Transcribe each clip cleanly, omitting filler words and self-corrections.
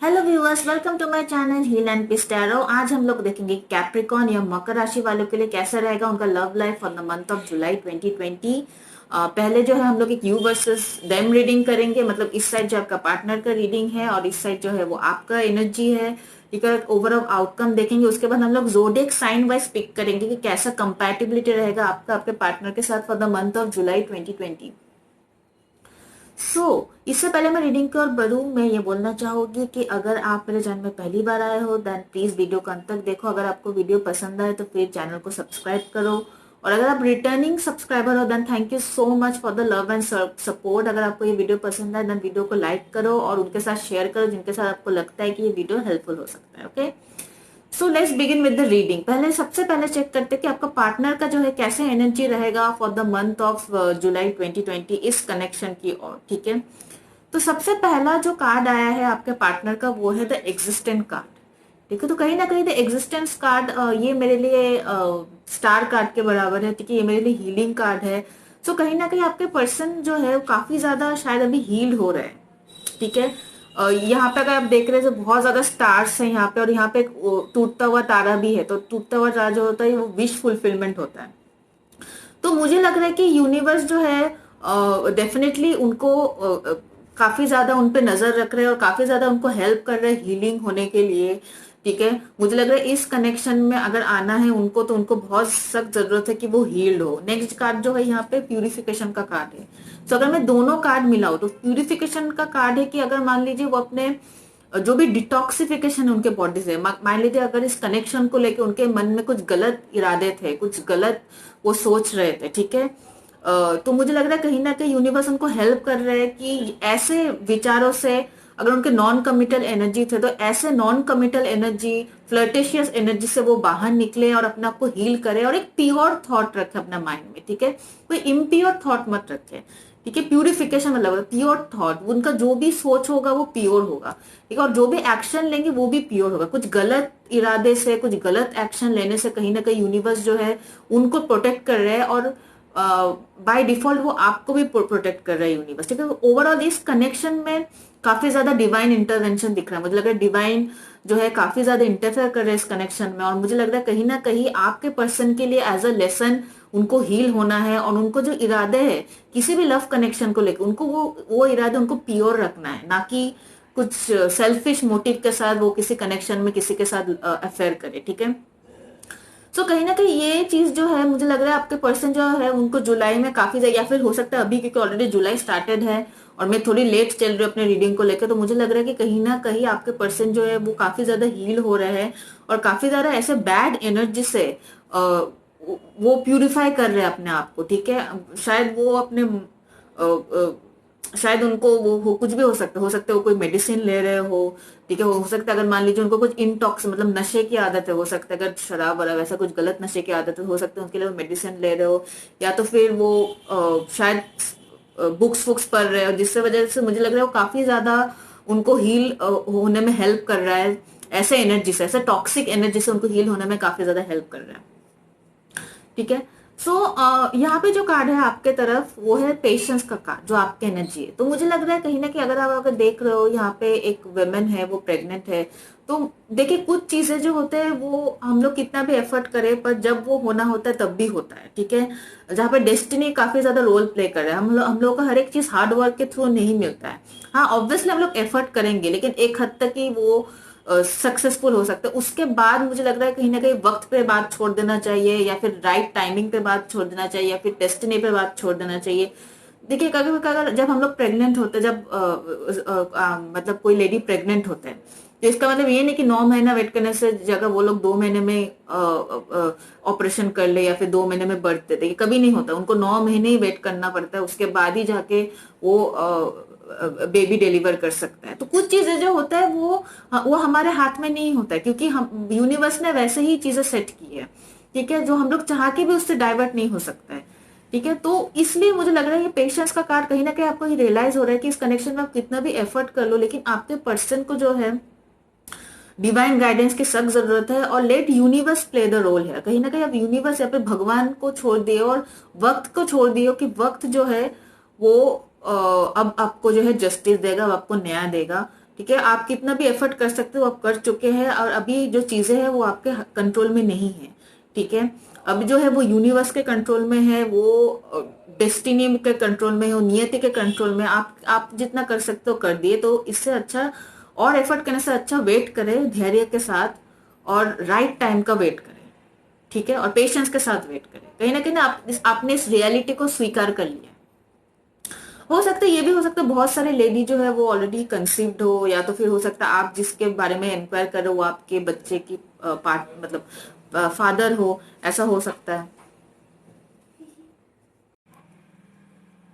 Hello viewers, welcome to my channel heal and peace tarot. आज हम लोग देखेंगे कैप्रिकॉन या मकर राशि वालों के लिए कैसा रहेगा उनका love life for the month of July 2020। पहले जो है हम लोग एक यू वर्सेस देम रीडिंग करेंगे, मतलब इस साइड जो आपका पार्टनर का रीडिंग है और इस साइड जो है वो आपका एनर्जी है। ठीक है, ओवरऑल आउटकम देखेंगे। उसके बाद हम लोग जोडिएक साइन वाइज पिक करेंगे कि कैसा कंपैटिबिलिटी रहेगा आपका आपके पार्टनर के साथ for the month of July 2020। इससे पहले मैं रीडिंग की ओर बढ़ूं, मैं ये बोलना चाहूंगी कि अगर आप मेरे चैनल में पहली बार आए हो देन प्लीज वीडियो को अंत तक देखो। अगर आपको वीडियो पसंद आए तो फिर चैनल को सब्सक्राइब करो, और अगर आप रिटर्निंग सब्सक्राइबर हो then thank you so much for the love and support. अगर आपको ये वीडियो पसंद आए देन वीडियो को लाइक करो और उनके साथ शेयर करो जिनके साथ आपको लगता है कि ये वीडियो हेल्पफुल हो सकता है। Okay, so let's begin with the reading. सबसे पहले चेक करते हैं कि आपका पार्टनर का जो है कैसे एनर्जी रहेगा for the month of July 2020 इस कनेक्शन की ओर। ठीक है, तो सबसे पहला जो कार्ड आया है आपके पार्टनर का वो है द एग्जिस्टेंट कार्ड। ठीक है, तो कहीं ना कहीं द एग्जिस्टेंस कार्ड ये मेरे लिए स्टार कार्ड के बराबर है। ठीक है, ये मेरे लिए हीलिंग कार्ड है। सो कहीं ना कहीं आपके पर्सन जो है वो काफी ज्यादा शायद अभी हील हो रहे हैं। ठीक है, यहाँ पे अगर आप देख रहे हैं तो बहुत ज्यादा स्टार्स हैं यहाँ पे, और यहाँ पे एक टूटता हुआ तारा भी है। तो टूटता हुआ तारा जो होता है वो विश फुलफिलमेंट होता है। तो मुझे लग रहा है कि यूनिवर्स जो है डेफिनेटली उनको काफी ज्यादा उन पे नजर रख रहे हैं और काफी ज्यादा उनको हेल्प कर रहे हैं हीलिंग होने के लिए। ठीक है, मुझे लग रहा है इस कनेक्शन में अगर आना है उनको तो उनको बहुत सख्त जरूरत है कि वो हील्ड हो। नेक्स्ट कार्ड जो है यहाँ पे प्यूरिफिकेशन का कार्ड है। तो अगर मैं दोनों कार्ड मिलाऊं तो प्यूरिफिकेशन का कार्ड है कि अगर मान लीजिए वो अपने जो भी डिटॉक्सिफिकेशन है उनके बॉडी से, मान लीजिए अगर इस कनेक्शन को लेके उनके मन में कुछ गलत इरादे थे, कुछ गलत वो सोच रहे थे। ठीक है, तो मुझे लग रहा है कहीं ना कहीं यूनिवर्स उनको हेल्प कर रहे हैं कि ऐसे विचारों से, अगर उनके नॉन कमिटल एनर्जी थे तो ऐसे non committal energy, flirtatious energy से वो बाहर निकले और अपने आप को हील करे और एक प्योर थॉट रखे अपने माइंड में। ठीक है, कोई इम्प्योर थॉट मत रखे। ठीक है, प्यूरिफिकेशन मतलब प्योर थॉट, उनका जो भी सोच होगा वो प्योर होगा। ठीक है, और जो भी एक्शन लेंगे वो भी प्योर होगा। कुछ गलत इरादे से, कुछ गलत एक्शन लेने से कहीं ना कहीं यूनिवर्स जो है उनको प्रोटेक्ट कर रहे हैं, और बाय डिफॉल्ट वो आपको भी प्रोटेक्ट कर रहा है यूनिवर्स। ठीक है, ओवरऑल इस कनेक्शन में काफी ज्यादा डिवाइन इंटरवेंशन दिख रहा है। मुझे लग रहा है डिवाइन जो है काफी ज्यादा इंटरफेयर कर रहे हैं इस कनेक्शन में, और मुझे लग रहा है कहीं ना कहीं आपके पर्सन के लिए एज अ लेसन उनको हील होना है, और उनको जो इरादे है किसी भी लव कनेक्शन को लेकर उनको वो इरादे उनको प्योर रखना है, ना कि कुछ सेल्फिश मोटिव के साथ वो किसी कनेक्शन में किसी के साथ अफेयर करे। ठीक है, तो कहीं ना कहीं ये चीज जो है मुझे लग रहा है आपके पर्सन जो है उनको जुलाई में काफी ज्यादा, या फिर हो सकता है अभी क्योंकि ऑलरेडी जुलाई स्टार्टेड है और मैं थोड़ी लेट चल रही हूँ अपने रीडिंग को लेकर, तो मुझे लग रहा है कि कहीं ना कहीं आपके पर्सन जो है वो काफी ज्यादा हील हो रहे हैं और काफी ज्यादा ऐसे बैड एनर्जी से वो प्यूरिफाई कर रहे हैं अपने आप को। ठीक है, शायद वो अपने शायद उनको वो हो, कुछ भी हो सकता है वो कोई मेडिसिन ले रहे हो। ठीक है, हो सकता है अगर मान लीजिए उनको कुछ इंटॉक्स मतलब नशे की आदत है, हो सकता है अगर शराब वाला वैसा कुछ गलत नशे की आदत है, हो सकता है उनके लिए वो मेडिसिन ले रहे हो, या तो फिर वो शायद बुक्स वुक्स पढ़ रहे हो, जिससे वजह से मुझे लग रहा है वो काफी ज्यादा उनको हील होने में हेल्प कर रहा है। ऐसे एनर्जी से, ऐसे टॉक्सिक एनर्जी से उनको हील होने में काफी ज्यादा हेल्प कर रहा है। ठीक है, सो यहाँ पे जो कार्ड है आपके तरफ वो है पेशेंस का कार्ड, जो आपके एनर्जी है। तो मुझे लग रहा है कहीं ना कहीं अगर आप अगर देख रहे हो यहाँ पे एक वुमेन है वो प्रेग्नेंट है, तो देखिए कुछ चीजें जो होते हैं वो हम लोग कितना भी एफर्ट करें पर जब वो होना होता है तब भी होता है। ठीक है, जहाँ पे डेस्टिनी काफी ज्यादा रोल प्ले कर रहा है। हम लोग का हर एक चीज हार्ड वर्क के थ्रू नहीं मिलता है। हाँ, ऑब्वियसली हम लोग एफर्ट करेंगे लेकिन एक हद तक ही वो सक्सेसफुल हो सकते हैं। उसके बाद मुझे लग रहा है कहीं ना कहीं वक्त पे बात छोड़ देना चाहिए, या फिर राइट टाइमिंग पे बात छोड़ देना चाहिए, या फिर डेस्टिनी पे बात छोड़ देना चाहिए। देखिए कभी कभी जब हम लोग प्रेग्नेंट होते हैं, जब मतलब कोई लेडी प्रेग्नेंट होते हैं, तो इसका मतलब ये नहीं कि 9 महीना वेट करने से जगह वो लोग 2 महीने में ऑपरेशन कर ले या फिर 2 महीने में बर्थ दे दे, कभी नहीं होता। उनको 9 महीने ही वेट करना पड़ता है, उसके बाद ही जाके वो बेबी डिलीवर कर सकता है। तो कुछ चीजें जो होता है वो हमारे हाथ में नहीं होता है, क्योंकि हम यूनिवर्स ने वैसे ही चीजें सेट की है। ठीक है, जो हम लोग चाह के भी उससे डाइवर्ट नहीं हो सकता है। ठीक है, तो इसलिए मुझे लग रहा है ये पेशेंस का कार्ड कहीं ना कहीं आपको ये रियलाइज हो रहा है कि इस कनेक्शन में आप कितना भी एफर्ट कर लो लेकिन आपके पर्सन को जो है डिवाइन गाइडेंस की सख्त जरूरत है, और let universe play the role है। कहीं ना कहीं आप यूनिवर्स या फिर भगवान को छोड़ दिए और वक्त को छोड़ दिए कि वक्त जो है वो अब आपको जो है जस्टिस देगा, अब आपको न्याय देगा। ठीक है, आप कितना भी एफर्ट कर सकते हो आप कर चुके हैं, और अभी जो चीजें हैं वो आपके कंट्रोल में नहीं है। ठीक है, अब जो है वो यूनिवर्स के कंट्रोल में है, वो डेस्टिनी के कंट्रोल में है, वो नियति के कंट्रोल में। आप जितना कर सकते हो कर दिए, तो इससे अच्छा और एफर्ट करने से अच्छा वेट करें धैर्य के साथ, और राइट टाइम का वेट करें। ठीक है, और पेशेंस के साथ वेट करें। कहीं ना कहीं आपने इस रियलिटी को स्वीकार कर लिया। हो सकता है, ये भी हो सकता है बहुत सारे लेडी जो है वो ऑलरेडी कंसीव्ड हो, या तो फिर हो सकता है आप जिसके बारे में इंक्वायर कर रहे हो वो आपके बच्चे की पार्ट मतलब फादर हो, ऐसा हो सकता है।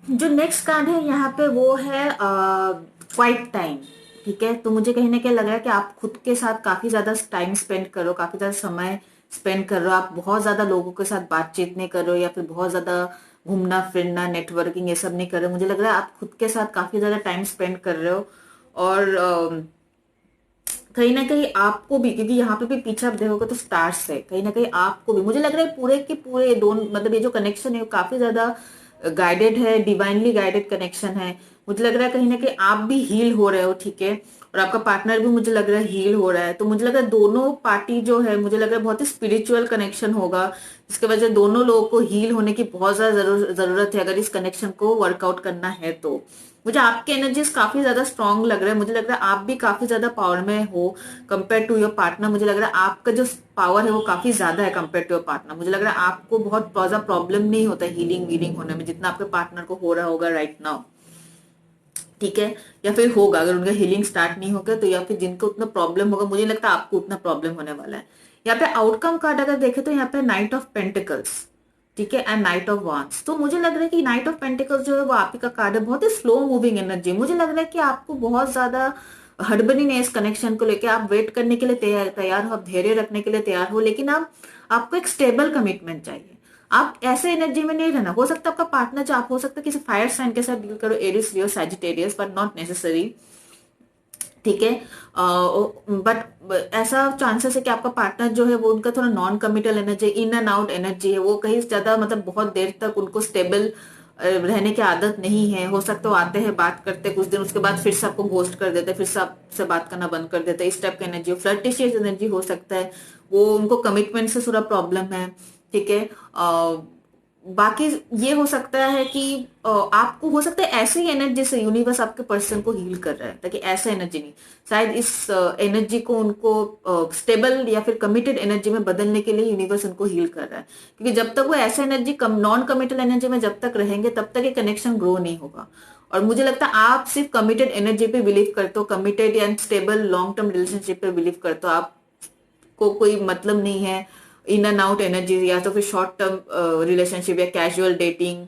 जो नेक्स्ट कार्ड है यहाँ पे वो है क्वाइट टाइम। ठीक है, तो मुझे कहीं ना कहीं लग रहा है कि आप खुद के साथ काफी ज्यादा टाइम स्पेंड करो, काफी ज्यादा समय स्पेंड कर रहे हो, आप बहुत ज्यादा लोगों के साथ बातचीत नहीं कर रहे हो, या फिर बहुत ज्यादा घूमना फिरना नेटवर्किंग ये सब नहीं कर रहे हो। मुझे लग रहा है आप खुद के साथ काफी ज्यादा टाइम स्पेंड कर रहे हो। और कहीं ना कहीं आपको भी, क्योंकि यहाँ पे भी पीछे आप देखोगे तो स्टार्स है, कहीं ना कहीं आपको भी मुझे लग रहा है पूरे के पूरे दोनों मतलब ये जो कनेक्शन है वो काफी ज्यादा गाइडेड है, डिवाइनली गाइडेड कनेक्शन है। मुझे लग रहा है कहीं ना कहीं आप भी हील हो रहे हो। ठीक है, और आपका पार्टनर भी मुझे लग रहा है हील हो रहा है। तो मुझे लग रहा है दोनों पार्टी जो है, मुझे लग रहा है बहुत ही स्पिरिचुअल कनेक्शन होगा, जिसकी वजह से दोनों लोगों को हील होने की बहुत ज्यादा जरूरत है अगर इस कनेक्शन को वर्कआउट करना है तो। मुझे आपके एनर्जीज काफी ज्यादा स्ट्रांग लग रहा है। मुझे लग रहा है आप भी काफी ज्यादा पावर में हो कंपेयर टू योर पार्टनर। मुझे लग रहा है आपका जो पावर है वो काफी ज्यादा है कंपेयर टू योर पार्टनर। मुझे लग रहा है आपको बहुत ज्यादा प्रॉब्लम नहीं होता हीलिंग वीलिंग होने में जितना आपके पार्टनर को हो रहा होगा राइट नाउ। ठीक है, या फिर होगा, अगर उनका हीलिंग स्टार्ट नहीं होगा तो, या फिर जिनको उतना प्रॉब्लम होगा, मुझे लगता है आपको उतना प्रॉब्लम होने वाला है। यहाँ पे आउटकम कार्ड अगर देखे तो यहाँ पे नाइट ऑफ पेंटिकल्स, ठीक है, एंड नाइट ऑफ वांस। तो मुझे लग रहा है कि नाइट ऑफ पेंटिकल्स जो है वो आप ही का कार्ड है, बहुत ही स्लो मूविंग एनर्जी। मुझे लग रहा है कि आपको बहुत ज्यादा हड़बड़ी नहीं है इस कनेक्शन को लेकर, आप वेट करने के लिए तैयार हो, आप धैर्य रखने के लिए तैयार हो, लेकिन आप आपको एक स्टेबल कमिटमेंट चाहिए। आप ऐसे एनर्जी में नहीं रहना। हो सकता है आपका पार्टनर जो आप हो सकता है किसी फायर साइन के साथ डील करो, Aries Leo Sagittarius, but not necessary. ठीक है, बट ऐसा चांसेस है कि आपका पार्टनर जो है वो उनका थोड़ा non committal energy, in and out energy है, वो कहीं ज्यादा मतलब बहुत देर तक उनको स्टेबल रहने की आदत नहीं है। हो सकता है वो आते हैं बात करते कुछ दिन, उसके बाद फिर से आपको घोस्ट कर देते हैं, फिर से आपसे बात करना बंद कर देते हैं। इस टाइप का एनर्जी, फ्लर्टिशियस एनर्जी हो सकता है, वो उनको कमिटमेंट से थोड़ा प्रॉब्लम है। ठीक है, बाकी ये हो सकता है कि आपको हो सकता है ऐसी एनर्जी से यूनिवर्स आपके पर्सन को हील कर रहा है, ताकि ऐसा एनर्जी नहीं, शायद इस एनर्जी को उनको स्टेबल या फिर कमिटेड एनर्जी में बदलने के लिए यूनिवर्स उनको हील कर रहा है। क्योंकि जब तक वो ऐसा एनर्जी नॉन कमिटेड एनर्जी में जब तक रहेंगे तब तक ये कनेक्शन ग्रो नहीं होगा। और मुझे लगता है आप सिर्फ कमिटेड एनर्जी पे बिलीव करते हो, committed and stable long term relationship पे बिलीव करते हो। आपको कोई मतलब नहीं है इन एंड आउट एनर्जी, या तो फिर शॉर्ट टर्म रिलेशनशिप या कैजुअल डेटिंग,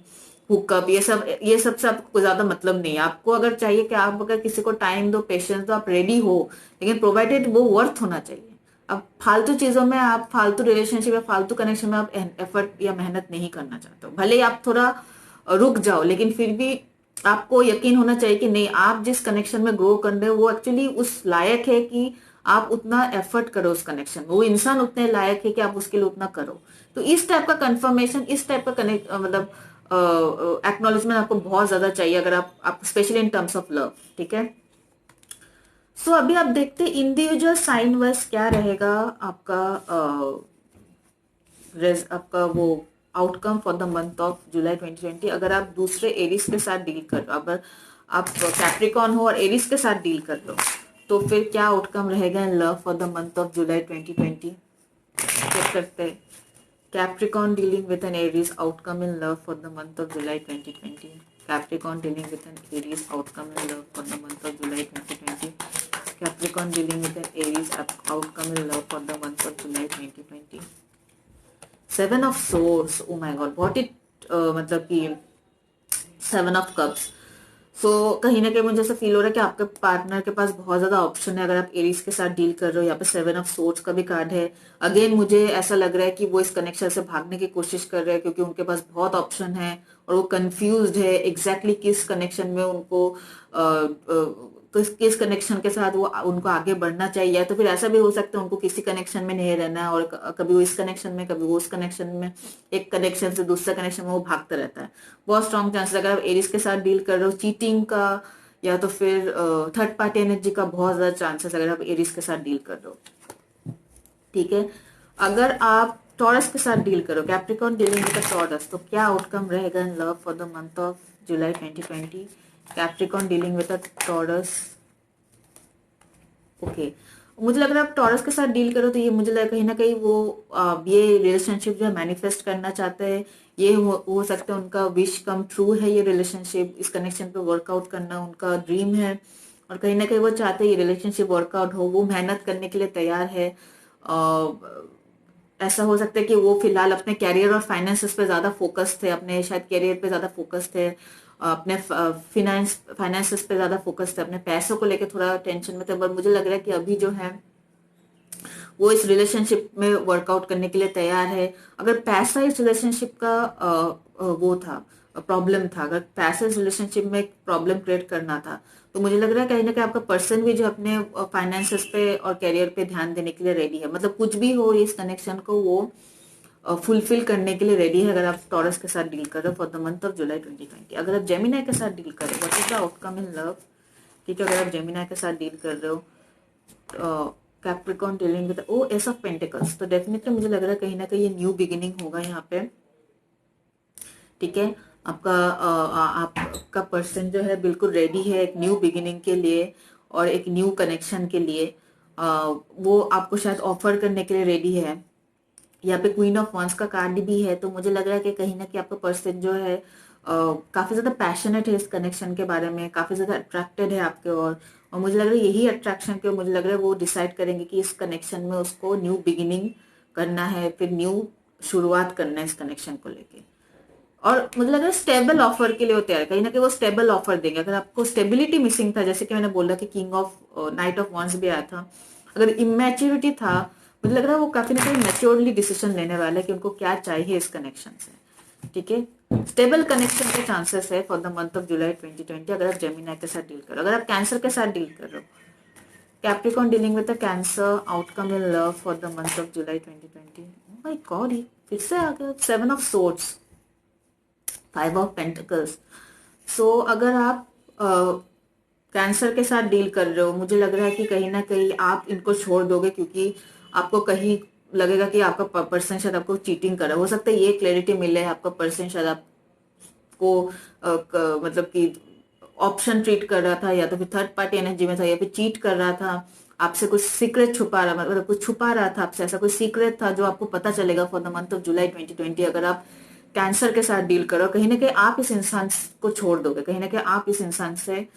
हुकअप, ये सब से आपको ज्यादा मतलब नहीं है। आपको अगर चाहिए कि आप अगर किसी को टाइम दो, पेशेंस दो, आप रेडी हो, लेकिन प्रोवाइडेड वो वर्थ होना चाहिए। अब फालतू चीजों में, आप फालतू रिलेशनशिप या फालतू कनेक्शन में आप एफर्ट या मेहनत नहीं करना चाहते हो। भले ही आप थोड़ा रुक जाओ, लेकिन फिर भी आपको यकीन होना चाहिए कि नहीं, आप जिस कनेक्शन में ग्रो कर रहे हो वो एक्चुअली उस लायक है कि आप उतना एफर्ट करो उस कनेक्शन में, वो इंसान उतने लायक है कि आप उसके लिए उतना करो। तो इस टाइप का कंफर्मेशन, इस टाइप का कनेक्ट मतलब एक्नॉलेजमेंट आपको बहुत ज्यादा चाहिए अगर आप specially in terms of love. ठीक है, सो अभी आप देखते हैं इंडिविजुअल साइन वर्स क्या रहेगा आपका आपका वो outcome for the month of July 2020। अगर आप दूसरे एरिस के साथ डील कर रहे हो, अगर आप कैप्रिकॉन हो और एरिस के साथ डील कर रहे हो, तो फिर क्या आउटकम रहेगा in love for the month of July 2020। Check करते हैं। Capricorn dealing with an Aries, outcome in love for the month of July 2020। Capricorn dealing with an Aries, outcome in love for the month of July 2020। Capricorn dealing with an Aries, outcome in love for the month of July 2020। Seven of swords, oh my god, बहुत ही मतलब कि seven of cups. सो कहीं ना कहीं मुझे ऐसा feel हो रहा है कि आपके पार्टनर के पास बहुत ज्यादा ऑप्शन है अगर आप एरीज के साथ डील कर रहे हो। यहाँ पे सेवन ऑफ सोर्स का भी कार्ड है। अगेन मुझे ऐसा लग रहा है कि वो इस कनेक्शन से भागने की कोशिश कर रहे हैं, क्योंकि उनके पास बहुत ऑप्शन है और वो कंफ्यूज्ड है एग्जैक्टली किस कनेक्शन में उनको किस कनेक्शन के साथ वो उनको आगे बढ़ना चाहिए। या तो फिर ऐसा भी हो सकता है उनको किसी कनेक्शन में नहीं रहना है, और कभी वो इस कनेक्शन में, कभी वो उस कनेक्शन में, एक कनेक्शन से दूसरा कनेक्शन में वो भागता रहता है। बहुत स्ट्रॉन्ग चांसेस अगर आप एरिस के साथ डील कर रहे हो चीटिंग का, या तो फिर थर्ड पार्टी एनर्जी का बहुत ज्यादा चांसेस अगर आप एरीज के साथ डील कर रहे हो। ठीक है, अगर आप टॉरस के साथ डील करो, कैप्रिकॉर्न डीलिंग विद टॉरस, तो क्या आउटकम रहेगा in love for the month of July 2020? Capricorn dealing with taurus, okay. मुझे लग रहा है आप टॉरस के साथ डील करो तो ये मुझे लग रहा है कहीं ना कहीं वो ये रिलेशनशिप जो है मैनिफेस्ट करना चाहते हैं। ये हो सकता है उनका विश कम ट्रू है, ये रिलेशनशिप, इस कनेक्शन पे वर्कआउट करना उनका ड्रीम है। और कहीं ना कहीं वो चाहते हैं ये रिलेशनशिप वर्कआउट हो, वो मेहनत करने के लिए तैयार है। ऐसा हो सकता है कि वो फिलहाल अपने कैरियर और फाइनेंसेस पे ज्यादा फोकस थे, अपने शायद कैरियर पे ज्यादा फोकस थे, अपने फाइनेंसेस पे ज्यादा फोकस थे, अपने पैसों को लेकर थोड़ा टेंशन में थे। पर मुझे लग रहा है कि अभी जो है वो इस रिलेशनशिप में वर्कआउट करने के लिए तैयार है। अगर पैसा इस रिलेशनशिप का वो था, प्रॉब्लम था, अगर पैसा इस रिलेशनशिप में एक प्रॉब्लम क्रिएट करना था, तो मुझे लग रहा है कहीं ना कहीं आपका पर्सन भी जो अपने फाइनेंसेस पे और करियर पे ध्यान देने के लिए रेडी है। मतलब कुछ भी हो इस कनेक्शन को वो फुलफिल करने के लिए रेडी है, अगर आप टॉरस के साथ डील कर रहे हो for the month of July 2020। अगर आप जेमिनाई के साथ डील कर रहे हो, what is the outcome in love? ठीक है, अगर आप जेमिनाई के साथ डील कर रहे हो, Capricorn dealing with ace of pentacles, तो डेफिनेटली मुझे लग रहा है कहीं ना कहीं ये न्यू बिगिनिंग होगा यहाँ पे। ठीक है, आपका पर्सन जो है बिल्कुल रेडी है एक न्यू बिगिनिंग के लिए और एक न्यू कनेक्शन के लिए। वो आपको शायद ऑफर करने के लिए रेडी है। यहाँ पे क्वीन ऑफ वंस का कार्ड भी है, तो मुझे लग रहा है कि कहीं ना कहीं आपका पर्सन जो है काफी ज्यादा पैशनेट है इस कनेक्शन के बारे में, काफी ज्यादा अट्रैक्टेड है आपके और मुझे लग रहा है यही अट्रैक्शन के मुझे लग रहा है वो डिसाइड करेंगे कि इस कनेक्शन में उसको न्यू बिगिनिंग करना है, फिर न्यू शुरुआत करना है इस कनेक्शन को लेके। और मुझे लग रहा है स्टेबल ऑफर के लिए वो तैयार, कहीं ना कहीं वो स्टेबल ऑफर देंगे। अगर आपको स्टेबिलिटी मिसिंग था, जैसे कि मैंने बोला कि king of knight of wands भी आया था, अगर इमेच्योरिटी था, मुझे लग रहा है वो काफी ना काफी मैच्योरली डिसीजन लेने वाले हैं कि उनको क्या चाहिए इस कनेक्शन से। ठीक है, स्टेबल कनेक्शन के चांसेस है for the month of July 2020 अगर आप जेमिनी के साथ डील करो। अगर आप कैंसर के साथ डील कर रहे हो, Capricorn dealing with the cancer, outcome in love for the month of July 2020। Oh my God, ये फिर से आ गया 7 ऑफ सोर्ड्स, 5 ऑफ पेंटिकल्स। सो अगर आप कैंसर के साथ डील कर रहे हो, मुझे लग रहा है कि कहीं ना कहीं आप इनको छोड़ दोगे, क्योंकि आपको कहीं लगेगा कि आपका पर्सन शायद आपको चीटिंग कर रहा है। हो सकता है ये क्लैरिटी मिले, आपका पर्सन शायद आपको मतलब कि ऑप्शन ट्रीट कर रहा था, या तो फिर थर्ड पार्टी एनर्जी में था, या फिर चीट कर रहा था, आपसे कुछ सीक्रेट छुपा रहा, मतलब कुछ छुपा रहा था आपसे, ऐसा कोई सीक्रेट था जो आपको पता चलेगा for the month of July 2020 अगर आप कैंसर के साथ डील करो। कहीं ना कहीं आप इस इंसान को छोड़ दोगे, कहीं ना कहीं आप इस इंसान से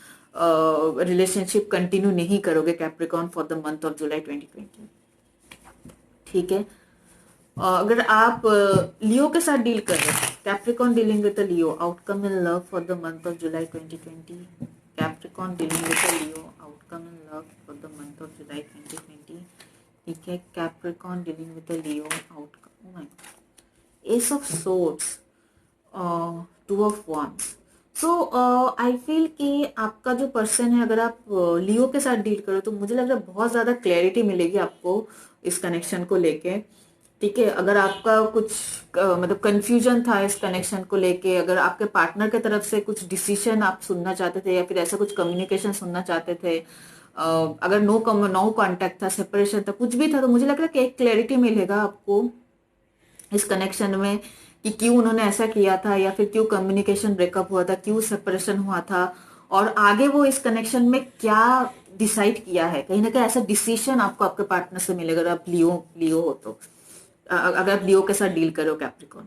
रिलेशनशिप कंटिन्यू नहीं करोगे Capricorn for the month of July 2020। ठीक है, अगर आप लियो के साथ डील कर रहे हो, Capricorn dealing with Leo, outcome in love for the month of July 2020। Capricorn dealing with Leo, outcome in love for the month of July 2020। ठीक है, Capricorn dealing with Leo, outcome, oh my God, S of swords, 2 of wands। So I feel कि आपका जो person है, अगर आप लियो के साथ डील करो तो मुझे लग रहा है बहुत ज्यादा क्लैरिटी मिलेगी आपको इस कनेक्शन को लेके। ठीक है, अगर आपका कुछ मतलब कंफ्यूजन था इस कनेक्शन को लेके, अगर आपके पार्टनर के तरफ से कुछ डिसीजन आप सुनना चाहते थे, या फिर ऐसा कुछ कम्युनिकेशन सुनना चाहते थे, अगर नो कांटेक्ट था, सेपरेशन था, कुछ भी था, तो मुझे लग रहा है कि एक क्लैरिटी मिलेगा आपको इस कनेक्शन में कि क्यों उन्होंने ऐसा किया था, या फिर क्यों कम्युनिकेशन ब्रेकअप हुआ था, क्यों सेपरेशन हुआ था, और आगे वो इस कनेक्शन में क्या डिसाइड किया है। कहीं ना कहीं ऐसा डिसीजन आपको आपके पार्टनर से मिलेगा अगर आप लियो लियो हो तो। अगर आप लियो के साथ डील करो कैप्रिकॉर्न,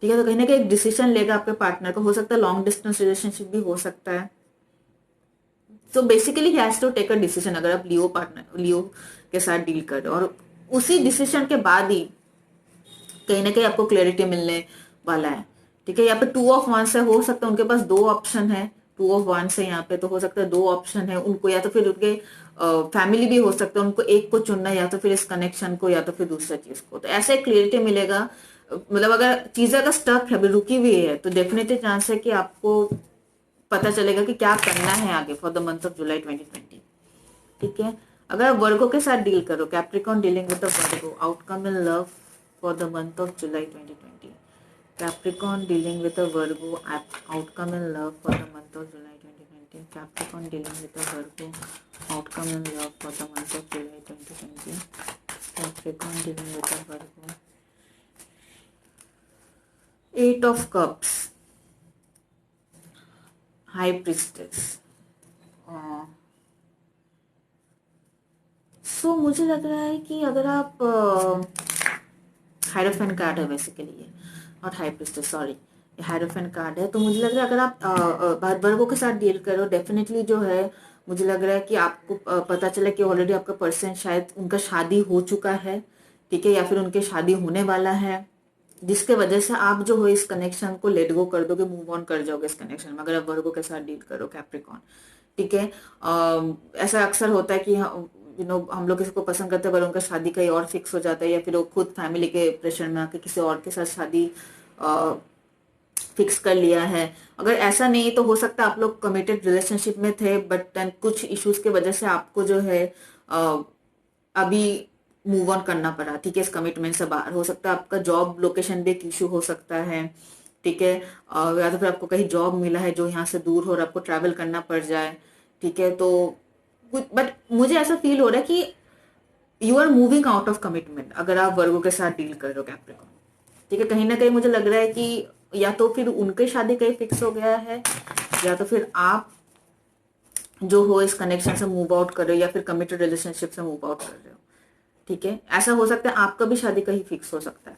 ठीक है, तो कहीं ना कहीं एक डिसीजन लेगा आपके पार्टनर को। हो सकता है लॉन्ग डिस्टेंस रिलेशनशिप भी हो सकता है। So basically he has to take a decision अगर आप लियो के साथ डील कर रहे हो, और उसी डिसीजन के बाद ही कहीं ना कहीं आपको क्लैरिटी मिलने वाला है। ठीक है, यहाँ पे 2 ऑफ wands है, हो सकता है उनके पास 2 ऑप्शन है, 2 ऑफ wands है यहाँ पे, तो हो सकता है 2 ऑप्शन है उनको, या तो फिर उनके फैमिली भी हो सकता है, उनको एक को चुनना है, या तो फिर इस कनेक्शन को, या तो फिर दूसरा चीज को। तो ऐसे क्लियरिटी मिलेगा। मतलब अगर चीजें अगर स्टक है, अभी रुकी हुई है, तो डेफिनेटली चांस है कि आपको पता चलेगा कि क्या करना है आगे for the month of July 2020। ठीक है, अगर आप वर्गो के साथ डील करो, Capricorn dealing with the Virgo, outcome in love for the month of July 2020. Capricorn dealing with a Virgo, outcome in love for the month of July Capricorn dealing with the Virgo, outcome in love for the month of July 2020. Capricorn dealing with the Virgo. 8 of Cups, High Priestess. सो मुझे लग रहा है कि अगर आप hierophant card है basically ये, और high priestess, sorry hierophant card है, तो मुझे लग रहा है अगर आप वर्गो के साथ डील करो, डेफिनेटली जो है मुझे लग रहा है कि आपको पता चला कि ऑलरेडी आपका पर्सन शायद उनका शादी हो चुका है, ठीक है, या फिर उनके शादी होने वाला है, जिसके वजह से आप जो हो इस कनेक्शन को लेट गो कर दोगे, मूव ऑन कर जाओगे इस कनेक्शन में, अगर आप वर्गो के साथ डील करो कैप्रिकॉन, ठीक है। ऐसा अक्सर होता है कि हम लोग किसी को पसंद करते हैं पर उनका शादी कहीं और फिक्स हो जाता है, या फिर वो खुद फैमिली के प्रेशर में आके किसी और के साथ शादी फिक्स कर लिया है। अगर ऐसा नहीं तो हो सकता है आप लोग कमिटेड रिलेशनशिप में थे, बट देन कुछ इश्यूज की वजह से आपको जो है अभी मूव ऑन करना पड़ा, ठीक है, इस कमिटमेंट से बाहर। हो सकता है आपका जॉब लोकेशन भी एक इशू हो सकता है, ठीक है, या तो फिर आपको कहीं जॉब मिला है जो यहाँ से दूर हो और आपको ट्रैवल करना पड़ जाए, ठीक है। तो बट मुझे ऐसा फील हो रहा है कि you are moving out of commitment अगर आप वर्गो के साथ डील कर रहे हो कैप्रिकॉन, ठीक है। कहीं ना कहीं मुझे लग रहा है कि या तो फिर उनकी शादी कहीं फिक्स हो गया है, या तो फिर आप जो हो इस कनेक्शन से मूव आउट कर रहे हो, या फिर कमिटेड रिलेशनशिप से मूव आउट कर रहे हो, ठीक है। ऐसा हो सकता है आपका भी शादी कहीं फिक्स हो सकता है,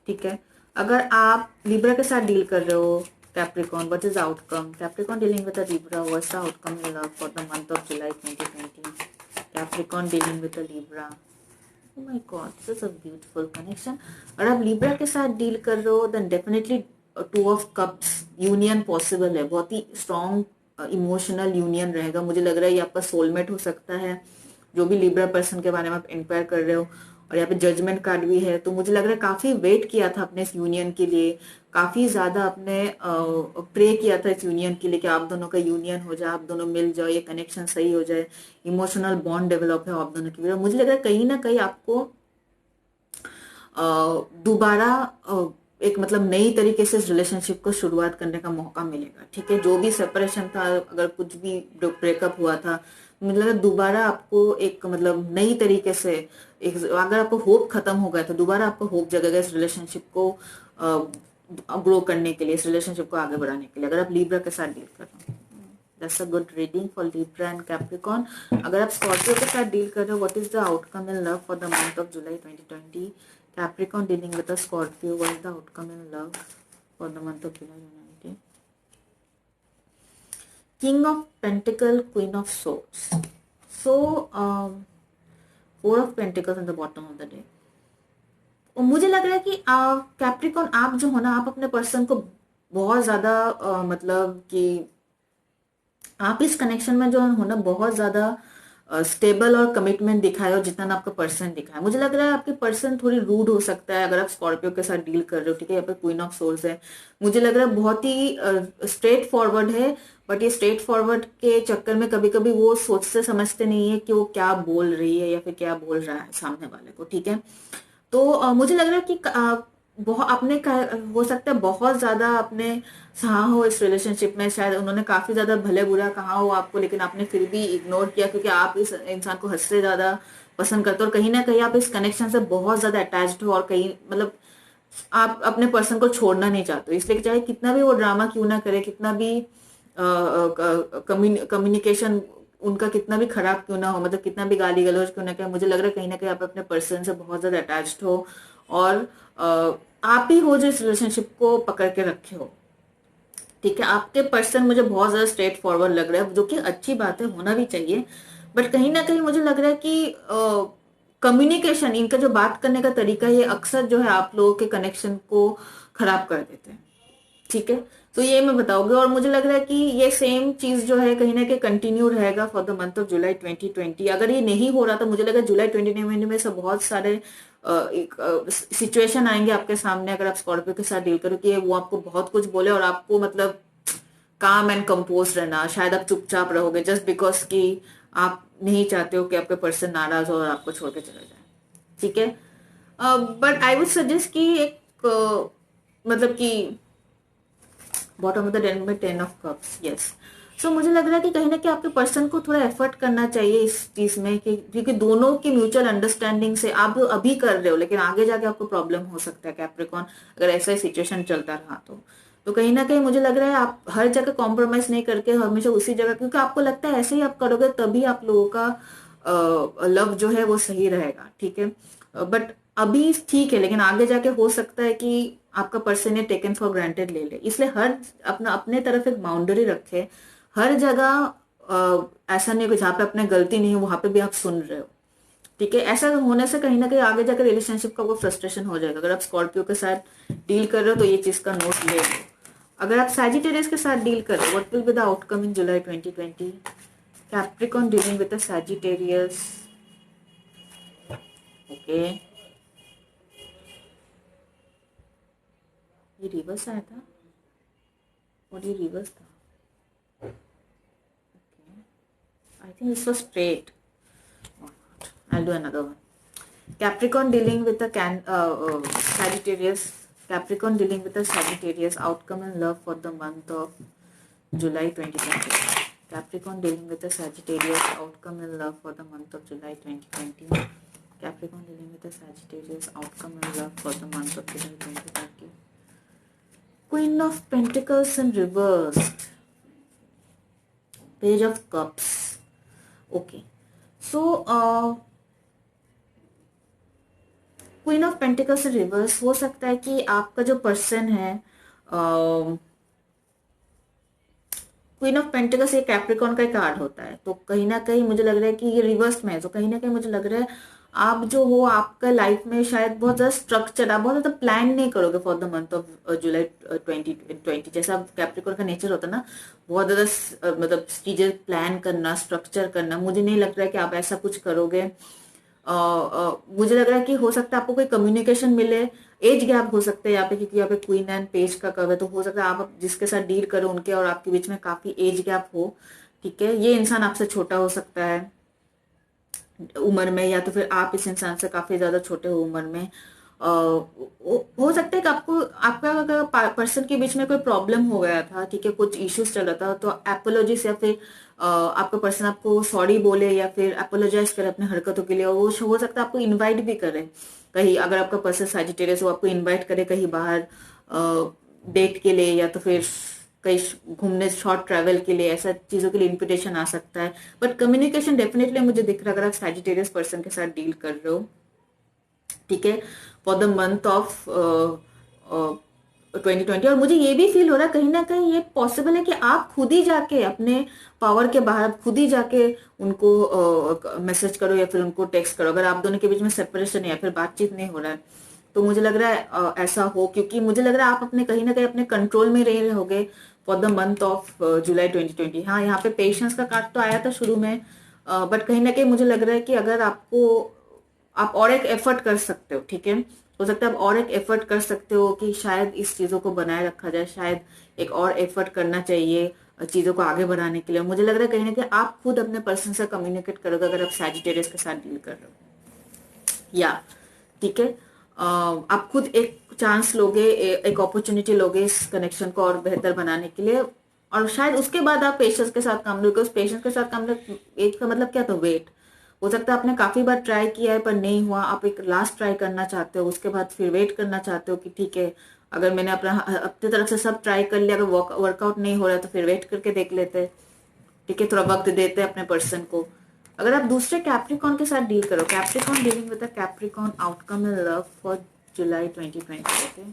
ठीक है। अगर आप लिब्रा के साथ डील कर रहे हो Capricorn, what is outcome? Capricorn dealing with Libra, what's the outcome in love for the month of July 2020? Capricorn dealing with Libra, oh my god, this is a beautiful connection। और आप Libra के साथ deal कर रहे हो then definitely 2 of cups union possible है, बहुत ही strong emotional union रहेगा। मुझे लग रहा है ये आपका सोलमेट हो सकता है, जो भी लिब्रा पर्सन के बारे में आप इंक्वायर कर रहे हो। और यहाँ पे जजमेंट कार्ड भी है, तो मुझे लग रहा है काफी वेट किया था अपने इस यूनियन के लिए, काफी ज्यादा आपने प्रे किया था इस यूनियन के लिए कि आप दोनों का यूनियन हो जाए, आप दोनों मिल जाओ, ये कनेक्शन सही हो जाए, इमोशनल बॉन्ड डेवलप है आप दोनों के बीच। मुझे लग रहा है कहीं ना कहीं आपको दोबारा एक मतलब नई तरीके से इस रिलेशनशिप को शुरुआत करने का मौका मिलेगा, ठीक है। जो भी सेपरेशन था, अगर कुछ भी ब्रेकअप हुआ था, मुझे लगा दोबारा आपको एक मतलब नई तरीके से एक, अगर आपको होप खत्म हो गया तो दोबारा आपको होप जगेगा इस रिलेशनशिप को ग्रो करने के लिए, इस रिलेशनशिप को आगे बढ़ाने के लिए, अगर आप लिब्रा के साथ डील कर रहे हो। That's a good reading for Libra and Capricorn. अगर आप स्कॉर्पियो के साथ डील कर रहे हो, what is the outcome in love for the month of July 2020? Capricorn dealing with a Scorpio, what is the outcome in love for the month of July 2019? King of Pentacle, Queen of Swords. So, 4 of Pentacles in the bottom of the deck. और मुझे लग रहा है कि Capricorn आप जो हो ना, आप अपने पर्सन को बहुत ज्यादा मतलब कि आप इस कनेक्शन में जो हो ना बहुत ज्यादा स्टेबल और कमिटमेंट दिखाए हो जितना आपका पर्सन दिखाए। मुझे लग रहा है आपके पर्सन थोड़ी रूड हो सकता है अगर आप स्कॉर्पियो के साथ डील कर रहे हो, ठीक है। यहाँ पे क्वीन ऑफ सोल्स है, मुझे लग रहा है बहुत ही स्ट्रेट फॉरवर्ड है, बट ये स्ट्रेट फॉरवर्ड के चक्कर में कभी कभी वो सोचते समझते नहीं है कि वो क्या बोल रही है या फिर क्या बोल रहा है सामने वाले को, ठीक है। तो मुझे लग रहा है कि बहुत आपने हो सकता है बहुत ज्यादा आपने सहा हो इस रिलेशनशिप में, शायद उन्होंने काफी ज्यादा भले बुरा कहा हो आपको, लेकिन आपने फिर भी इग्नोर किया क्योंकि आप इस इंसान को हद से ज्यादा पसंद करते हो, और कहीं ना कहीं आप इस कनेक्शन से बहुत ज्यादा अटैच्ड हो, और कहीं मतलब आप अपने पर्सन को छोड़ना नहीं चाहते हो। इसलिए चाहे कितना भी वो ड्रामा क्यों ना करे, कितना भी कम्युनिकेशन उनका कितना भी खराब क्यों ना हो, मतलब कितना भी गाली गलौज क्यों ना करे, मुझे लग रहा है कहीं ना कहीं आप अपने पर्सन से बहुत ज्यादा अटैच्ड हो, और आप ही हो जो इस रिलेशनशिप को पकड़ के रखे हो, ठीक है। आपके पर्सन मुझे बहुत ज्यादा स्ट्रेट फॉरवर्ड लग रहा है, जो कि अच्छी बात है, होना भी चाहिए, बट कहीं ना कहीं मुझे लग रहा है कि कम्युनिकेशन, इनका जो बात करने का तरीका, ये अक्सर जो है आप लोगों के कनेक्शन को खराब कर देते हैं, ठीक है। तो ये मैं बताऊंगी, और मुझे लग रहा है कि ये सेम चीज जो है कहीं ना कहीं कंटिन्यू रहेगा for the month of July 2020। अगर ये नहीं हो रहा तो मुझे लगा जुलाई 2020 में से बहुत सारे सिचुएशन आएंगे आपके सामने अगर आप स्कॉर्पियो के साथ डील करो, कि वो आपको बहुत कुछ बोले और आपको मतलब काम एंड कंपोज रहना, शायद आप चुपचाप रहोगे जस्ट बिकॉज कि आप नहीं चाहते हो कि आपके पर्सन नाराज हो और आपको छोड़ के चले जाए, ठीक है। बट आई वुड सजेस्ट कि एक मतलब कि बॉटम ऑफ द डेक में 10 ऑफ कप्स, यस। मुझे लग रहा है कि कहीं ना कहीं आपके पर्सन को थोड़ा एफर्ट करना चाहिए इस चीज में, कि क्योंकि दोनों की म्यूचुअल अंडरस्टैंडिंग से आप अभी कर रहे हो, लेकिन आगे जाके आपको प्रॉब्लम हो सकता है कैप्रिकॉन, अगर ऐसा ही सिचुएशन चलता रहा तो कहीं ना कहीं मुझे लग रहा है आप हर जगह कॉम्प्रोमाइज नहीं करके हमेशा उसी जगह, क्योंकि आपको लगता है ऐसे ही आप करोगे तभी आप लोगों का लव जो है वो सही रहेगा, ठीक है। बट अभी ठीक है, लेकिन आगे जाके हो सकता है कि आपका पर्सन ने टेकन फॉर ग्रांटेड ले ले, इसलिए हर अपना अपने तरफ एक बाउंड्री रखे। हर जगह ऐसा नहीं हो कि जहाँ पे अपने गलती नहीं है वहां पे भी आप सुन रहे हो, ठीक है। ऐसा होने से कहीं ना कहीं आगे जाकर रिलेशनशिप का वो फ्रस्ट्रेशन हो जाएगा। अगर आप स्कॉर्पियो के साथ डील कर रहे हो तो ये चीज का नोट ले लो। अगर आप सैजिटेरियस के साथ डील कर रहे हो, what will be the outcome in July 2020? Capricorn dealing with the Sagittarius, okay. ये रिवर्स आया था और ये रिवर्स था, okay. I think this was straight. I'll do another one. Capricorn dealing with a Sagittarius. Capricorn dealing with a Sagittarius. Outcome in love for the month of July 2020. Capricorn dealing with a Sagittarius. Outcome in love for the month of July 2020. Capricorn dealing with a Sagittarius. Outcome in love for the month of July 2020. Queen of Pentacles in reversed. Page of Cups. Okay. So, queen of pentacles reverse हो सकता है कि आपका जो person है, queen of pentacles ये Capricorn का card होता है, तो कहीं ना कहीं मुझे लग रहा है कि ये रिवर्स में है, तो कहीं ना कहीं मुझे लग रहा है आप जो हो आपका लाइफ में शायद बहुत ज्यादा स्ट्रक्चर, आप बहुत ज्यादा प्लान नहीं करोगे for the month of July 2020। जैसा जैप्रिकॉन का नेचर होता है ना, बहुत ज्यादा मतलब चीजें प्लान करना, स्ट्रक्चर करना, मुझे नहीं लग रहा है कि आप ऐसा कुछ करोगे। मुझे लग रहा है कि हो सकता है आपको कोई कम्युनिकेशन मिले, एज गैप हो सकता है यहाँ पे, क्योंकि यहाँ पे क्वीन एंड पेज का कव है, तो हो सकता है आप जिसके साथ डील करो उनके और आपके बीच में काफी एज गैप हो, ठीक है। ये इंसान आपसे छोटा हो सकता है उम्र में, या तो फिर आप इस इंसान से काफी ज्यादा छोटे हो उम्र में। हो सकता है कि आपको आपका अगर पर्सन के बीच में कोई प्रॉब्लम हो गया था, ठीक है, कुछ इश्यूज चल रहा था, तो एपोलॉजिस या फिर आपका पर्सन आपको सॉरी बोले या फिर अपोलोजाइज करे अपने हरकतों के लिए, और वो हो सकता है आपको इनवाइट भी करे कहीं, अगर आपका पर्सन सैजिटेरियस हो आपको इनवाइट करे कहीं बाहर डेट के लिए, या तो फिर कहीं घूमने शॉर्ट ट्रैवल के लिए, ऐसा चीजों के लिए इन्विटेशन आ सकता है। बट कम्युनिकेशन डेफिनेटली मुझे दिख रहा है अगर आप सैजिटेरियस पर्सन के साथ डील कर रहे हो, ठीक है, फॉर द मंथ ऑफ 2020। और मुझे ये भी फील हो रहा है कहीं ना कहीं ये पॉसिबल है कि आप खुद ही जाके अपने पावर के बाहर खुद ही जाके उनको मैसेज करो या फिर उनको टेक्स्ट करो, अगर आप दोनों के बीच में सेपरेशन है या फिर बातचीत नहीं हो रहा है, तो मुझे लग रहा है ऐसा हो, क्योंकि मुझे लग रहा है आप अपने कहीं ना कहीं अपने कंट्रोल में रह रहे होगे for the month of July 2020। हाँ, यहाँ पे पेशेंस का कार्ड तो आया था शुरू में, बट कहीं ना कहीं मुझे लग रहा है कि अगर आपको आप और एक एफर्ट कर सकते हो, ठीक है, हो सकता है आप और एक एफर्ट कर सकते हो कि शायद इस चीजों को बनाए रखा जाए, शायद एक और एफर्ट करना चाहिए चीजों को आगे बढ़ाने के लिए। मुझे लग रहा है कहीं ना कहीं आप खुद अपने पर्सन से कम्युनिकेट करोगे अगर आप सैजिटेरियस के साथ डील कर रहे हो, या ठीक है, आप खुद एक चांस लोगे, एक अपॉर्चुनिटी लोगे इस कनेक्शन को और बेहतर बनाने के लिए, और शायद उसके बाद आप पेशेंस के साथ काम लोगे। उस पेशेंस के साथ काम लोगे, एक का मतलब क्या, तो वेट। हो सकता है आपने काफी बार ट्राई किया है पर नहीं हुआ, आप एक लास्ट ट्राई करना चाहते हो, उसके बाद फिर वेट करना चाहते हो कि ठीक है, अगर मैंने अपनी तरफ से सब ट्राई कर लिया, अगर वर्कआउट नहीं हो रहा है तो फिर वेट करके देख लेते, ठीक है, थोड़ा वक्त देते हैं अपने पर्सन को। अगर आप दूसरे कैप्रिकॉन के साथ डील करो, Capricorn dealing with a Capricorn, outcome in love for July 2020, okay.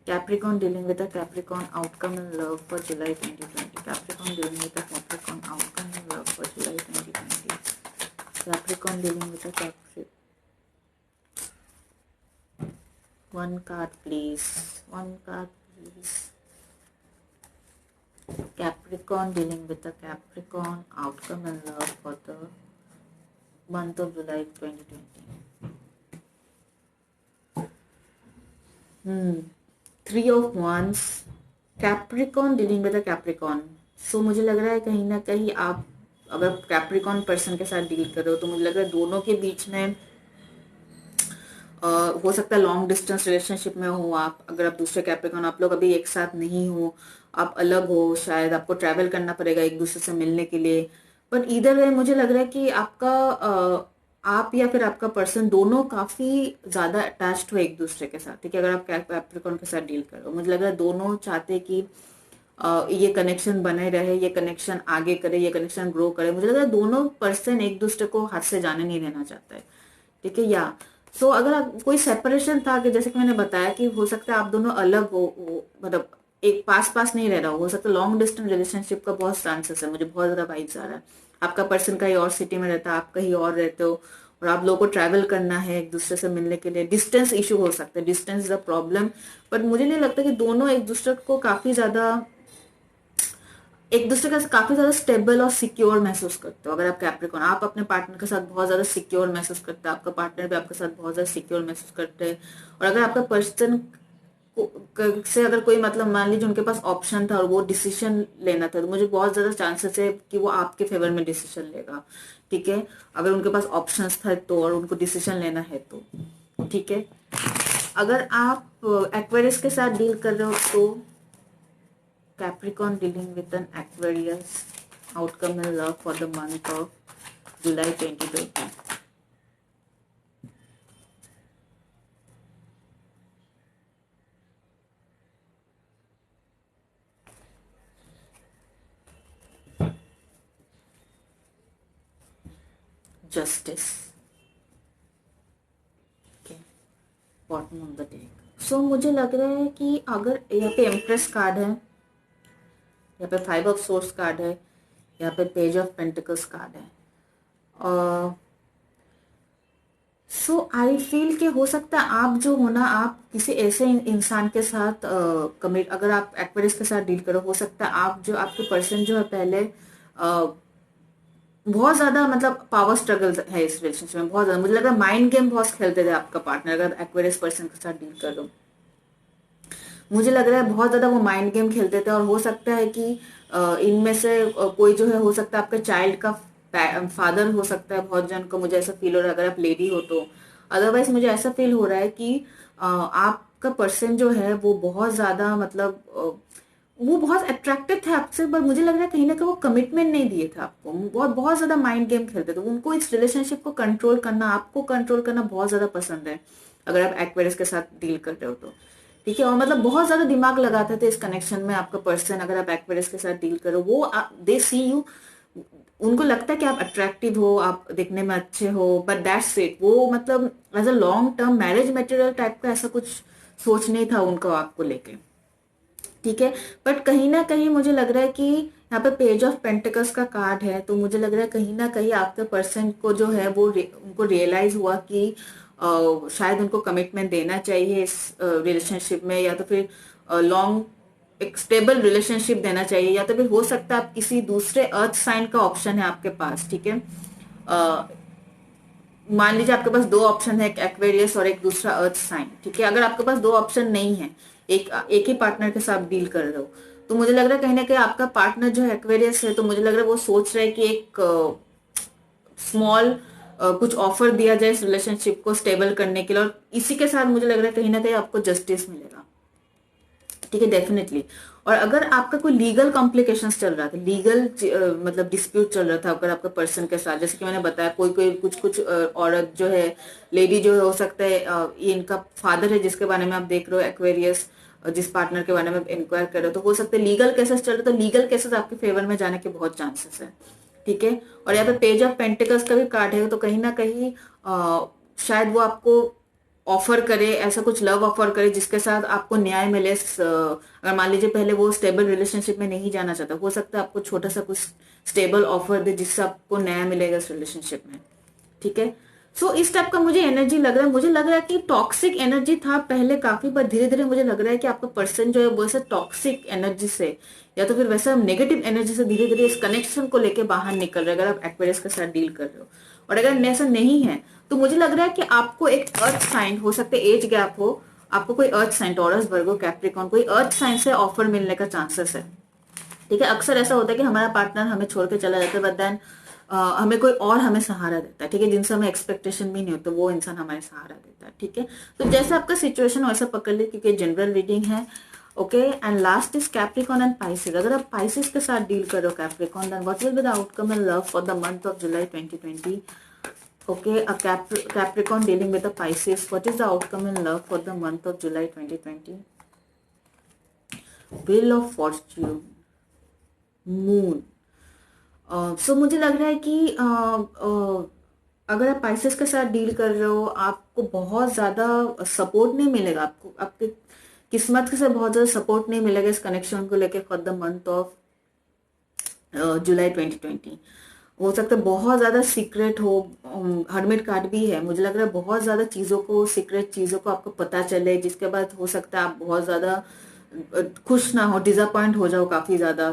Capricorn dealing with a Capricorn, outcome in love for July 2020। Capricorn dealing with a Capricorn, outcome in love for July 2020। Capricorn dealing with a Capricorn, one card please, one card please. Capricorn dealing with a Capricorn, outcome and love for the month of July 2020. Three of Wands, Capricorn dealing with a Capricorn. So मुझे लग रहा है कहीं ना कहीं आप अगर Capricorn person के साथ डील कर रहे हो तो मुझे लग रहा है दोनों के बीच में हो सकता है लॉन्ग डिस्टेंस रिलेशनशिप में हो आप, अगर आप दूसरे कैप्रिकॉन, आप लोग अभी एक साथ नहीं हो, आप अलग हो, शायद आपको ट्रैवल करना पड़ेगा एक दूसरे से मिलने के लिए, बट इधर वे मुझे लग रहा है कि आपका आप या फिर आपका पर्सन दोनों काफी ज्यादा अटैच्ड हो एक दूसरे के साथ, ठीक है। अगर आप कैप्रिकॉर्न के साथ डील करो, मुझे लग रहा है दोनों चाहते हैं कि ये कनेक्शन बने रहे, ये कनेक्शन आगे करे, ये कनेक्शन ग्रो करे। मुझे लग रहा है दोनों पर्सन एक दूसरे को हाथ से जाने नहीं देना चाहता है, ठीक है। या अगर आप कोई सेपरेशन था कि जैसे कि मैंने बताया कि हो सकता है आप दोनों अलग हो मतलब एक पास पास नहीं रह रहा हो सकता है लॉन्ग डिस्टेंस रिलेशनशिप का बहुत चांसेस है, मुझे बहुत ज्यादा वाइब्स आ रहा है। आपका पर्सन कहीं और सिटी में रहता है, आप कहीं और रहते हो, और आप लोगों को ट्रैवल करना है एक दूसरे से मिलने के लिए। डिस्टेंस इशू हो सकता है, distance is a problem, but मुझे नहीं लगता कि दोनों एक दूसरे को काफी ज्यादा एक दूसरे का काफी ज्यादा स्टेबल और सिक्योर महसूस करते हो। अगर आप कैप्रिकॉर्न, आप अपने पार्टनर के साथ बहुत ज्यादा सिक्योर महसूस करते हैं, आपका पार्टनर भी आपके साथ बहुत ज्यादा सिक्योर महसूस करते हैं। और अगर आपका पर्सन से अगर कोई मतलब मान लीजिए उनके पास ऑप्शन था और वो डिसीजन लेना था, तो मुझे बहुत ज्यादा चांसेस है कि वो आपके फेवर में डिसीजन लेगा, ठीक है। अगर उनके पास ऑप्शंस था तो, और उनको डिसीजन लेना है तो, ठीक है। अगर आप एक्वेरियस के साथ डील कर रहे हो तो Capricorn dealing with an Aquarius, outcome in love for the month of July 2020. Justice. Okay. Bottom of the deck. So मुझे लग रहा है कि अगर यहाँ पे एम्प्रेस कार्ड है, यहाँ पे 5 ऑफ सोर्स कार्ड है, यहाँ पे पेज ऑफ पेंटिकल्स कार्ड है, सो आई फील कि हो सकता है आप जो हो ना, आप किसी ऐसे इंसान के साथ कमिट, अगर आप एक्वेरियस के साथ डील करो, हो सकता है आप जो आपके पर्सन जो है पहले बहुत ज्यादा मतलब पावर स्ट्रगल है इस रिलेशनशिप में, बहुत ज्यादा मुझे लग रहा है माइंड गेम बहुत खेलते थे आपका पार्टनर, अगर एक्वेरियस पर्सन के साथ डील कर लो। मुझे लग रहा है बहुत ज्यादा वो माइंड गेम खेलते थे, और हो सकता है कि इनमें से कोई जो है, हो सकता है आपके चाइल्ड का फादर हो सकता है बहुत जन को, मुझे ऐसा फील हो रहा है अगर आप लेडी हो तो। अदरवाइज मुझे ऐसा फील हो रहा है कि आपका पर्सन जो है वो बहुत ज्यादा मतलब वो बहुत अट्रैक्टिव थे आपसे, पर मुझे लग रहा है कहीं ना कहीं वो कमिटमेंट नहीं दिए थे आपको, बहुत बहुत ज्यादा माइंड गेम खेलते थे। उनको इस रिलेशनशिप को कंट्रोल करना, आपको कंट्रोल करना बहुत ज्यादा पसंद है अगर आप एक्वेरियस के साथ डील कर रहे हो तो, ठीक है। और मतलब बहुत ज्यादा दिमाग लगाते थे इस कनेक्शन में आपका पर्सन, अगर आप एक्वेरियस के साथ डील करो, वो दे सी यू, उनको लगता है कि आप अट्रैक्टिव हो, आप दिखने में अच्छे हो, बट दैट्स इट। वो मतलब as a long term marriage material type का ऐसा कुछ सोच नहीं था उनको आपको लेके, ठीक है। बट कहीं ना कहीं मुझे लग रहा है कि यहाँ पे पेज ऑफ पेंटिकल्स का कार्ड है, तो मुझे लग रहा है कहीं ना कहीं आपके पर्सन को जो है वो उनको रियलाइज हुआ कि शायद उनको कमिटमेंट देना चाहिए इस रिलेशनशिप में, या तो फिर लॉन्ग एक स्टेबल रिलेशनशिप देना चाहिए, या तो फिर हो सकता है आप किसी दूसरे अर्थ साइन का ऑप्शन है आपके पास, ठीक है। मान लीजिए आपके पास दो ऑप्शन है, एक एक्वेरियस और एक दूसरा अर्थ साइन, ठीक है। अगर आपके पास दो ऑप्शन नहीं है, एक ही पार्टनर के साथ डील कर रहे हो, तो मुझे लग रहा है कहीं ना कहीं आपका पार्टनर जो है एक्वेरियस है, तो मुझे लग रहा है वो सोच रहा है कि एक स्मॉल कुछ ऑफर दिया जाए इस रिलेशनशिप को स्टेबल करने के लिए, और इसी के साथ मुझे लग रहा है कहीं ना कहीं आपको जस्टिस मिलेगा, ठीक है, डेफिनेटली। और अगर आपका कोई लीगल कॉम्प्लिकेशंस चल रहा था, लीगल मतलब डिस्प्यूट चल रहा था अगर आपका पर्सन के साथ, जैसे कि मैंने बताया कोई कोई कुछ कुछ औरत जो है, लेडी जो है, हो सकता है ये इनका फादर है जिसके बारे में आप देख रहे हो एक्वेरियस, जिस पार्टनर के बारे में इंक्वायर कर रहे हो, तो हो सकता है लीगल केसेस चल रहे, तो लीगल केसेस आपके फेवर में जाने के बहुत चांसेस है, ठीक है। और यहाँ पे पेज ऑफ पेंटिकल्स का भी कार्ड है, तो कहीं ना कहीं शायद वो आपको ऑफर करे, ऐसा कुछ लव ऑफर करे जिसके साथ आपको न्याय मिले। अगर मान लीजिए पहले वो स्टेबल रिलेशनशिप में नहीं जाना चाहता, हो सकता है आपको छोटा सा कुछ स्टेबल ऑफर दे जिससे आपको न्याय मिलेगा इस रिलेशनशिप में, ठीक है। सो इस टाइप का मुझे एनर्जी लग रहा है, मुझे लग रहा है कि टॉक्सिक एनर्जी था पहले काफी, पर धीरे धीरे मुझे लग रहा है कि आपका पर्सन जो है वो ऐसा टॉक्सिक एनर्जी से या तो फिर वैसा नेगेटिव एनर्जी से धीरे धीरे इस कनेक्शन को लेके बाहर निकल रहा है, अगर आप एक्वेरियस के साथ डील कर रहे हो। और अगर ऐसा नहीं है तो मुझे लग रहा है कि आपको एक अर्थ साइन, हो सकता है एज गैप हो, आपको कोई अर्थ साइन, टॉरस, वर्गो, कैप्रिकॉर्न, कोई अर्थ साइन से ऑफर मिलने का चांसेस है, ठीक है। अक्सर ऐसा होता है कि हमारा पार्टनर हमें छोड़ के चला जाता है, बट देन हमें कोई और हमें सहारा देता है, ठीक है, जिनसे हमें एक्सपेक्टेशन भी नहीं होता, वो इंसान हमारे सहारा देता है, ठीक है। तो जैसे आपका सिचुएशन वैसा पकड़ ले, क्योंकि जनरल रीडिंग है, okay and last is Capricorn and Pisces. अगर आप पाइसेस के साथ डील कर रहे हो Capricorn, then what will be the outcome in love for the month of July 2020। Okay, uh Capricorn dealing with the Pisces, what is the outcome in love for the month of July 2020। Wheel of fortune, moon. So मुझे लग रहा है कि अगर आप Pisces के साथ deal कर रहे हो, आपको बहुत ज़्यादा सपोर्ट नहीं मिलेगा, आपको आपके किस्मत से बहुत ज़्यादा सपोर्ट नहीं मिलेगा इस कनेक्शन को लेके for the month of July 2020। हो सकता है बहुत ज़्यादा सीक्रेट हो, हर्मिट कार्ड भी है, मुझे लग रहा है बहुत ज़्यादा चीज़ों को, सीक्रेट चीज़ों को आपको पता चले, जिसके बाद हो सकता है आप बहुत ज़्यादा खुश ना हो, डिसअपॉइंट हो जाओ काफ़ी ज़्यादा।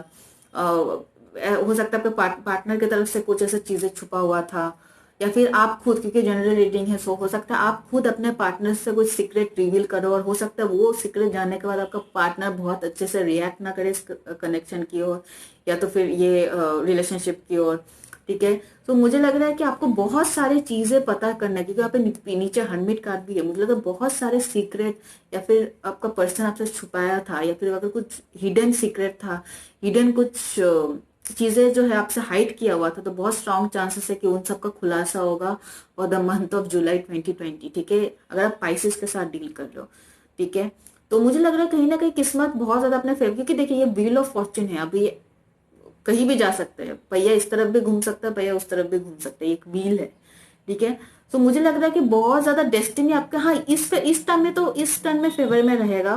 हो सकता है आपके पार्टनर की तरफ से कुछ ऐसा चीज़ें छुपा हुआ था, या फिर आप खुद, क्योंकि जनरल रीडिंग है, सो हो सकता है आप खुद अपने पार्टनर से कुछ सीक्रेट रिवील करो, और हो सकता है वो सीक्रेट जानने के बाद आपका पार्टनर बहुत अच्छे से रिएक्ट ना करे इस कनेक्शन की ओर, या तो फिर ये रिलेशनशिप की ओर। ठीक है, तो मुझे लग रहा है कि आपको बहुत सारी चीजें पता करना है, क्योंकि यहाँ पे नीचे हर्मिट कार्ड भी है, मुझे लग रहा है बहुत सारे सीक्रेट, या फिर आपका पर्सन आपसे छुपाया था, या फिर अगर कुछ हिडन सीक्रेट था, हिडन कुछ चीजें जो है आपसे हाइड किया हुआ था, तो बहुत स्ट्रॉन्ग चांसेस है कि उन सब का खुलासा होगा for the month of July 2020। ठीक है, अगर आप पाइसेस के साथ डील कर रहे हो। ठीक है, तो मुझे लग रहा है कहीं ना कहीं किस्मत बहुत ज्यादा अपने फेवर, क्योंकि देखिए ये व्हील ऑफ फॉर्च्यून है, अभी कहीं भी जा सकते हैं, पहिया इस तरफ भी घूम सकता है, पहिया उस तरफ भी घूम सकता है, एक व्हील है। ठीक है, तो मुझे लग रहा है कि बहुत ज्यादा डेस्टिनी आपका, हाँ इस टाइम में, तो इस टाइम में फेवर में रहेगा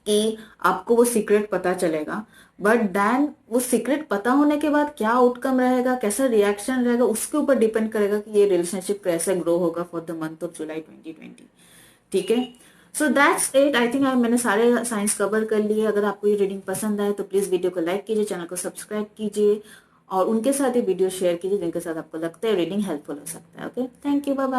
कि आपको वो सीक्रेट पता चलेगा, बट देन वो सीक्रेट पता होने के बाद क्या आउटकम रहेगा, कैसा रिएक्शन रहेगा, उसके ऊपर डिपेंड करेगा कि ये रिलेशनशिप कैसे ग्रो होगा for the month of July 2020। ठीक है, so that's it. I think मैंने सारे साइंस कवर कर लिए। अगर आपको ये रीडिंग पसंद आए तो प्लीज वीडियो को लाइक कीजिए, चैनल को सब्सक्राइब कीजिए, और उनके साथ ये वीडियो शेयर कीजिए जिनके साथ आपको लगता है रीडिंग हेल्पफुल हो सकता है। Okay, thank you, bye bye.